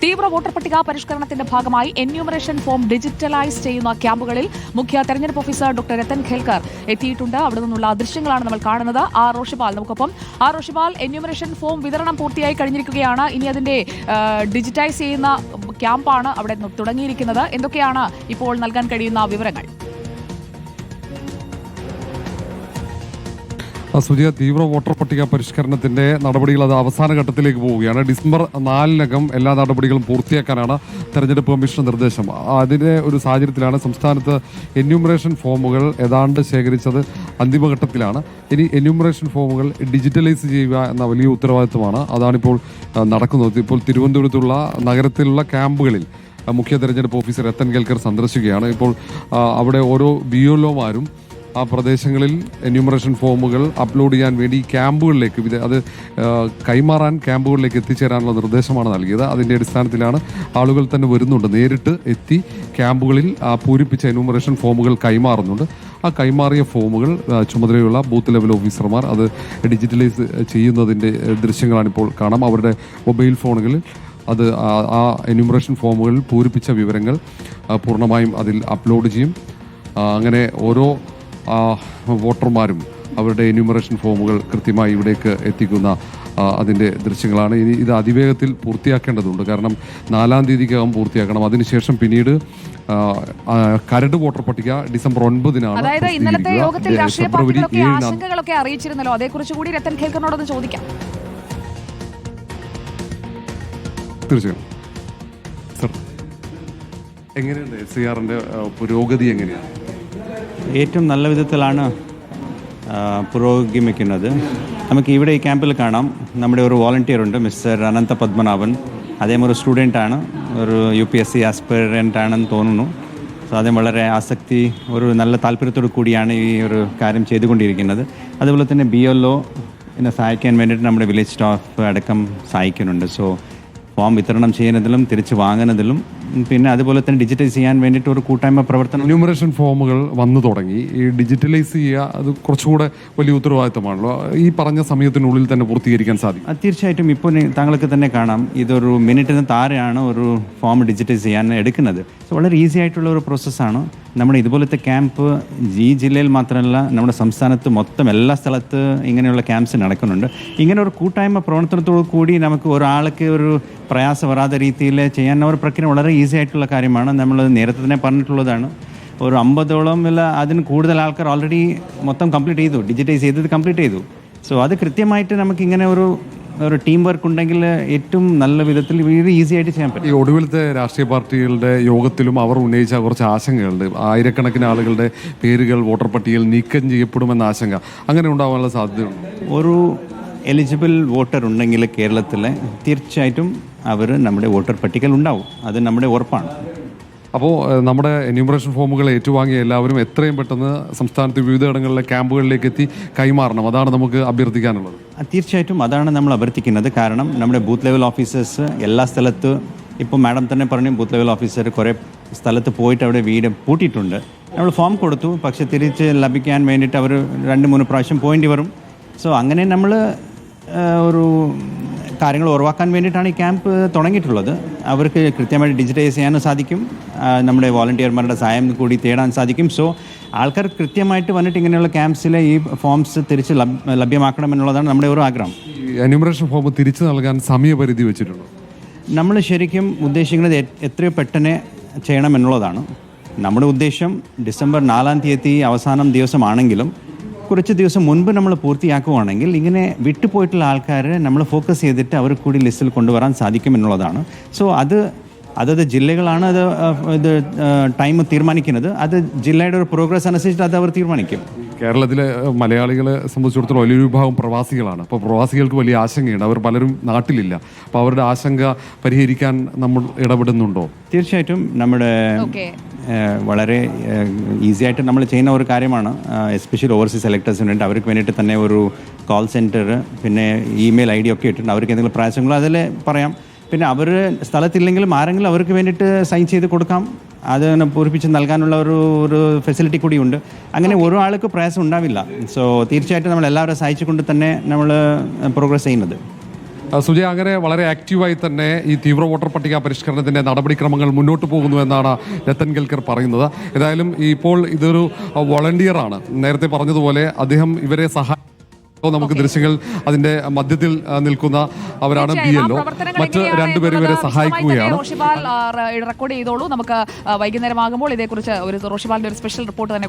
തീവ്ര വോട്ടർ പട്ടിക പരിഷ്കരണത്തിന്റെ ഭാഗമായി എന്യൂമറേഷൻ ഫോം ഡിജിറ്റലൈസ് ചെയ്യുന്ന ക്യാമ്പുകളിൽ മുഖ്യ തെരഞ്ഞെടുപ്പ് ഓഫീസർ ഡോക്ടർ രത്തൻ ഖേൽക്കർ എത്തിയിട്ടുണ്ട്. അവിടെ നിന്നുള്ള ദൃശ്യങ്ങളാണ് നമ്മൾ കാണുന്നത്. റോഷിപാൽ നമുക്കൊപ്പം. റോഷിപാൽ, എന്യൂമറേഷൻ ഫോം വിതരണം പൂർത്തിയായി കഴിഞ്ഞിരിക്കുകയാണ്. ഇനി അതിന്റെ ഡിജിറ്റൈസ് ചെയ്യുന്ന ക്യാമ്പാണ് അവിടെ തുടങ്ങിയിരിക്കുന്നത്. എന്തൊക്കെയാണ് ഇപ്പോൾ നൽകാൻ കഴിയുന്ന വിവരങ്ങൾ? സുജിയ, തീവ്ര വോട്ടർ പട്ടിക പരിഷ്കരണത്തിന്റെ നടപടികൾ അത് അവസാന ഘട്ടത്തിലേക്ക് പോവുകയാണ്. ഡിസംബർ 4-നകം എല്ലാ നടപടികളും പൂർത്തിയാക്കാനാണ് തെരഞ്ഞെടുപ്പ് കമ്മീഷൻ നിർദ്ദേശം. അതിന്റെ ഒരു സാഹചര്യത്തിലാണ് സംസ്ഥാനത്ത് എന്യൂമറേഷൻ ഫോമുകൾ ഏതാണ്ട് ശേഖരിച്ചത് അന്തിമഘട്ടത്തിലാണ്. ഇനി എന്യൂമറേഷൻ ഫോമുകൾ ഡിജിറ്റലൈസ് ചെയ്യുക എന്ന വലിയ ഉത്തരവാദിത്വമാണ്. അതാണിപ്പോൾ നടക്കുന്നത്. ഇപ്പോൾ തിരുവനന്തപുരത്തുള്ള നഗരത്തിലുള്ള ക്യാമ്പുകളിൽ മുഖ്യ തെരഞ്ഞെടുപ്പ് ഓഫീസർ രത്തൻ ഖേൽക്കർ സന്ദർശിക്കുകയാണ്. ഇപ്പോൾ അവിടെ ഓരോ BLOമാരും ആ പ്രദേശങ്ങളിൽ എന്യൂമറേഷൻ ഫോമുകൾ അപ്ലോഡ് ചെയ്യാൻ വേണ്ടി ക്യാമ്പുകളിലേക്ക് അത് കൈമാറാൻ ക്യാമ്പുകളിലേക്ക് എത്തിച്ചേരാനുള്ള നിർദ്ദേശമാണ് നൽകിയത്. അതിൻ്റെ അടിസ്ഥാനത്തിലാണ് ആളുകൾ തന്നെ വരുന്നുണ്ട്, നേരിട്ട് എത്തി ക്യാമ്പുകളിൽ പൂരിപ്പിച്ച എന്യൂമറേഷൻ ഫോമുകൾ കൈമാറുന്നുണ്ട്. ആ കൈമാറിയ ഫോമുകൾ ചുമതലയുള്ള ബൂത്ത് ലെവൽ ഓഫീസർമാർ അത് ഡിജിറ്റലൈസ് ചെയ്യുന്നതിൻ്റെ ദൃശ്യങ്ങളാണിപ്പോൾ കാണാം. അവരുടെ മൊബൈൽ ഫോണുകളിൽ അത് ആ എന്യൂമറേഷൻ ഫോമുകളിൽ പൂരിപ്പിച്ച വിവരങ്ങൾ പൂർണ്ണമായും അതിൽ അപ്ലോഡ് ചെയ്യും. അങ്ങനെ ഓരോ വോട്ടർമാരും അവരുടെ എന്യൂമറേഷൻ ഫോമുകൾ കൃത്യമായി ഇവിടേക്ക് എത്തിക്കുന്ന അതിൻ്റെ ദൃശ്യങ്ങളാണ്. ഇനി ഇത് അതിവേഗത്തിൽ പൂർത്തിയാക്കേണ്ടതുണ്ട്. കാരണം 4-ാം തീയതിക്കകം പൂർത്തിയാക്കണം. അതിനുശേഷം പിന്നീട് കരട് വോട്ടർ പട്ടിക ഡിസംബർ 9-നാണ്. അതായത് ഇന്നലത്തെ യോഗത്തിൽ രാഷ്ട്രീയ പാർട്ടികളൊക്കെ ആശങ്കകളൊക്കെ അറിയിച്ചിരുന്നല്ലോ. അതേക്കുറിച്ച് കൂടി രത്തൻ ഖേൽക്കറിനോടൊന്ന് ചോദിക്കാം. തീർച്ചയായും സർ, എങ്ങനെയുണ്ട് SIRന്റെ പുരോഗതി? എങ്ങനെയാണ്? ഏറ്റവും നല്ല വിധത്തിലാണ് പുരോഗമിക്കുന്നത്. നമുക്ക് ഇവിടെ ഈ ക്യാമ്പിൽ കാണാം, നമ്മുടെ ഒരു വോളണ്ടിയർ ഉണ്ട്, മിസ്റ്റർ അനന്ത പത്മനാഭൻ. അദ്ദേഹം ഒരു സ്റ്റുഡൻ്റാണ്, ഒരു UPSC ആസ്പിറൻ്റ് ആണെന്ന് തോന്നുന്നു. സോ അദ്ദേഹം വളരെ ആസക്തി, ഒരു നല്ല താല്പര്യത്തോടു കൂടിയാണ് ഈ ഒരു കാര്യം ചെയ്തുകൊണ്ടിരിക്കുന്നത്. അതുപോലെ തന്നെ BLO എന്നെ സഹായിക്കാൻ വേണ്ടിയിട്ട് നമ്മുടെ വില്ലേജ് സ്റ്റാഫ് അടക്കം സഹായിക്കുന്നുണ്ട്. സോ ഫോം വിതരണം ചെയ്യുന്നതിലും തിരിച്ച് വാങ്ങുന്നതിലും പിന്നെ അതുപോലെ തന്നെ ഡിജിറ്റലൈസ് ചെയ്യാൻ വേണ്ടിയിട്ട് ഒരു കൂട്ടായ്മ പ്രവർത്തനം. എന്യൂമറേഷൻ ഫോമുകൾ വന്നു തുടങ്ങി. ഈ ഡിജിറ്റലൈസ് ചെയ്യുക അത് കുറച്ചുകൂടെ വലിയ ഉത്തരവാദിത്തമാണല്ലോ. ഈ പറഞ്ഞ സമയത്തിനുള്ളിൽ തന്നെ പൂർത്തീകരിക്കാൻ സാധിക്കും? തീർച്ചയായിട്ടും. ഇപ്പോൾ താങ്കൾക്ക് തന്നെ കാണാം, ഇതൊരു മിനിറ്റിന് താഴെയാണ് ഒരു ഫോം ഡിജിറ്റലൈസ് ചെയ്യാൻ എടുക്കുന്നത്. സോ വളരെ ഈസി ആയിട്ടുള്ള ഒരു പ്രോസസ്സാണ്. നമ്മുടെ ഇതുപോലത്തെ ക്യാമ്പ് ഈ ജില്ലയിൽ മാത്രമല്ല, നമ്മുടെ സംസ്ഥാനത്ത് മൊത്തം എല്ലാ സ്ഥലത്ത് ഇങ്ങനെയുള്ള ക്യാമ്പ്സ് നടക്കുന്നുണ്ട്. ഇങ്ങനെ ഒരു കൂട്ടായ്മ പ്രവർത്തനത്തോടു കൂടി നമുക്ക് ഒരാൾക്ക് ഒരു പ്രയാസം വരാത്ത രീതിയിൽ ചെയ്യാൻ ഒരു പ്രക്രിയ വളരെ ഈസി ആയിട്ടുള്ള കാര്യമാണ്. നമ്മൾ നേരത്തെ തന്നെ പറഞ്ഞിട്ടുള്ളതാണ്. ഒരു 50ഓളം ഇല്ല അതിന് കൂടുതൽ ആൾക്കാർ ഓൾറെഡി മൊത്തം കംപ്ലീറ്റ് ചെയ്തു, ഡിജിറ്റൈസ് ചെയ്തത് കംപ്ലീറ്റ് ചെയ്തു. സോ അത് കൃത്യമായിട്ട് നമുക്കിങ്ങനെ ഒരു ടീം വർക്ക് ഉണ്ടെങ്കിൽ ഏറ്റവും നല്ല വിധത്തിൽ വളരെ ഈസി ആയിട്ട് ചെയ്യാൻ പറ്റും. ഈ ഒടുവിലത്തെ രാഷ്ട്രീയ പാർട്ടികളുടെ യോഗത്തിലും അവർ ഉന്നയിച്ച കുറച്ച് ആശങ്കകളുണ്ട്. ആയിരക്കണക്കിന് ആളുകളുടെ പേരുകൾ വോട്ടർ പട്ടികയിൽ നീക്കം ചെയ്യപ്പെടുമെന്ന ആശങ്ക അങ്ങനെ ഉണ്ടാകാനുള്ള സാധ്യതയുണ്ട്. ഒരു എലിജിബിൾ വോട്ടർ ഉണ്ടെങ്കിൽ കേരളത്തിൽ തീർച്ചയായിട്ടും അവർ നമ്മുടെ വോട്ടർ പട്ടികയിൽ ഉണ്ടാവും. അത് നമ്മുടെ ഉറപ്പാണ്. അപ്പോൾ നമ്മുടെ എന്യൂമറേഷൻ ഫോമുകൾ ഏറ്റുവാങ്ങിയ എല്ലാവരും എത്രയും പെട്ടെന്ന് സംസ്ഥാനത്ത് വിവിധയിടങ്ങളിലെ ക്യാമ്പുകളിലേക്ക് എത്തി കൈമാറണം. അതാണ് നമുക്ക് അഭ്യർത്ഥിക്കാനുള്ളത്. തീർച്ചയായിട്ടും അതാണ് നമ്മൾ അഭ്യർത്ഥിക്കുന്നത്. കാരണം നമ്മുടെ ബൂത്ത് ലെവൽ ഓഫീസേഴ്സ് എല്ലാ സ്ഥലത്ത്, ഇപ്പോൾ മാഡം തന്നെ പറഞ്ഞു, ബൂത്ത് ലെവൽ ഓഫീസർ കുറേ സ്ഥലത്ത് പോയിട്ട് അവിടെ വീട് പൂട്ടിയിട്ടുണ്ട്. നമ്മൾ ഫോം കൊടുത്തു, പക്ഷെ തിരിച്ച് ലഭിക്കാൻ വേണ്ടിയിട്ട് അവർ 2-3 പ്രാവശ്യം പോയിന്റ് വരും. സോ അങ്ങനെ നമ്മൾ ഒരു കാര്യങ്ങൾ ഉറവാക്കാൻ വേണ്ടിയിട്ടാണ് ഈ ക്യാമ്പ് തുടങ്ങിയിട്ടുള്ളത്. അവർക്ക് കൃത്യമായിട്ട് ഡിജിറ്റൈസ് ചെയ്യാനും സാധിക്കും, നമ്മുടെ വോളണ്ടിയർമാരുടെ സഹായം കൂടി തേടാൻ സാധിക്കും. സോ ആൾക്കാർ കൃത്യമായിട്ട് വന്നിട്ട് ഇങ്ങനെയുള്ള ക്യാമ്പ്സിലെ ഈ ഫോംസ് തിരിച്ച് ലഭ്യമാക്കണം എന്നുള്ളതാണ് നമ്മുടെ ഒരു ആഗ്രഹം. എന്യൂമറേഷൻ ഫോം തിരിച്ചു നൽകാൻ സമയപരിധി വെച്ചിട്ടുണ്ട്. നമ്മൾ ശരിക്കും ഉദ്ദേശിക്കുന്നത് എത്രയോ പെട്ടെന്ന് ചെയ്യണം എന്നുള്ളതാണ്. നമ്മുടെ ഉദ്ദേശം ഡിസംബർ 4-ാം തീയതി അവസാനം ദിവസമാണെങ്കിലും കുറച്ച് ദിവസം മുൻപ് നമ്മൾ പൂർത്തിയാക്കുകയാണെങ്കിൽ ഇങ്ങനെ വിട്ടുപോയിട്ടുള്ള ആൾക്കാരെ നമ്മൾ ഫോക്കസ് ചെയ്തിട്ട് അവർ കൂടി ലിസ്റ്റിൽ കൊണ്ടുവരാൻ സാധിക്കും എന്നുള്ളതാണ്. സോ അതത് ജില്ലകളാണ് ഇത് ടൈം തീരുമാനിക്കുന്നത്. അത് ജില്ലയുടെ ഒരു പ്രോഗ്രസ് അനുസരിച്ചിട്ട് അത് അവർ തീരുമാനിക്കും. കേരളത്തിലെ മലയാളികളെ സംബന്ധിച്ചിടത്തോളം വലിയൊരു വിഭാഗം പ്രവാസികളാണ്. അപ്പോൾ പ്രവാസികൾക്ക് വലിയ ആശങ്കയുണ്ട്. അവർ പലരും നാട്ടിലില്ല. അപ്പോൾ അവരുടെ ആശങ്ക പരിഹരിക്കാൻ നമ്മൾ ഇടപെടുന്നുണ്ടോ? തീർച്ചയായിട്ടും നമ്മുടെ വളരെ ഈസി ആയിട്ട് നമ്മൾ ചെയ്യുന്ന ഒരു കാര്യമാണ്. എസ്പെഷ്യലി ഓവർസീസ് സെലക്ടേഴ്സിന് വേണ്ടി അവർക്ക് വേണ്ടിയിട്ട് തന്നെ ഒരു കോൾ സെൻറ്റർ, പിന്നെ ഇമെയിൽ ID ഒക്കെ ഇട്ടിട്ടുണ്ട്. അവർക്ക് എന്തെങ്കിലും പ്രയാസങ്ങളോ അതിൽ പറയാം. പിന്നെ അവർ സ്ഥലത്തില്ലെങ്കിലും ആരെങ്കിലും അവർക്ക് വേണ്ടിയിട്ട് സൈൻ ചെയ്ത് കൊടുക്കാം. അത് പൂരിപ്പിച്ച് നൽകാനുള്ള ഒരു ഫെസിലിറ്റി കൂടിയുണ്ട്. അങ്ങനെ ഓരോ ആൾക്ക് പ്രയാസം ഉണ്ടാവില്ല. സോ തീർച്ചയായിട്ടും നമ്മൾ എല്ലാവരും സഹായിച്ചുകൊണ്ട് തന്നെ നമ്മൾ പ്രോഗ്രസ് ചെയ്യുന്നത്. സുജയ, അങ്ങനെ വളരെ ആക്റ്റീവായി തന്നെ ഈ തീവ്ര വോട്ടർ പട്ടിക പരിഷ്കരണത്തിന്റെ നടപടിക്രമങ്ങൾ മുന്നോട്ട് പോകുന്നു എന്നാണ് രത്തൻ കേൽക്കർ പറയുന്നത്. ഏതായാലും ഇപ്പോൾ ഇതൊരു വോളണ്ടിയറാണ്. നേരത്തെ പറഞ്ഞതുപോലെ അദ്ദേഹം ഇവരെ നമുക്ക് ദൃശ്യങ്ങൾ അതിന്റെ മധ്യത്തിൽ നിൽക്കുന്ന അവരാണ് BLO. മറ്റ് രണ്ടുപേരും ഇവരെ സഹായിക്കുകയാണ്. റോഷിപാൽ റെക്കോർഡ് ചെയ്തോളൂ. നമുക്ക് വൈകുന്നേരമാകുമ്പോൾ ഇതേക്കുറിച്ച് റോഷിപാലിന്റെ ഒരു സ്പെഷ്യൽ റിപ്പോർട്ട് തന്നെ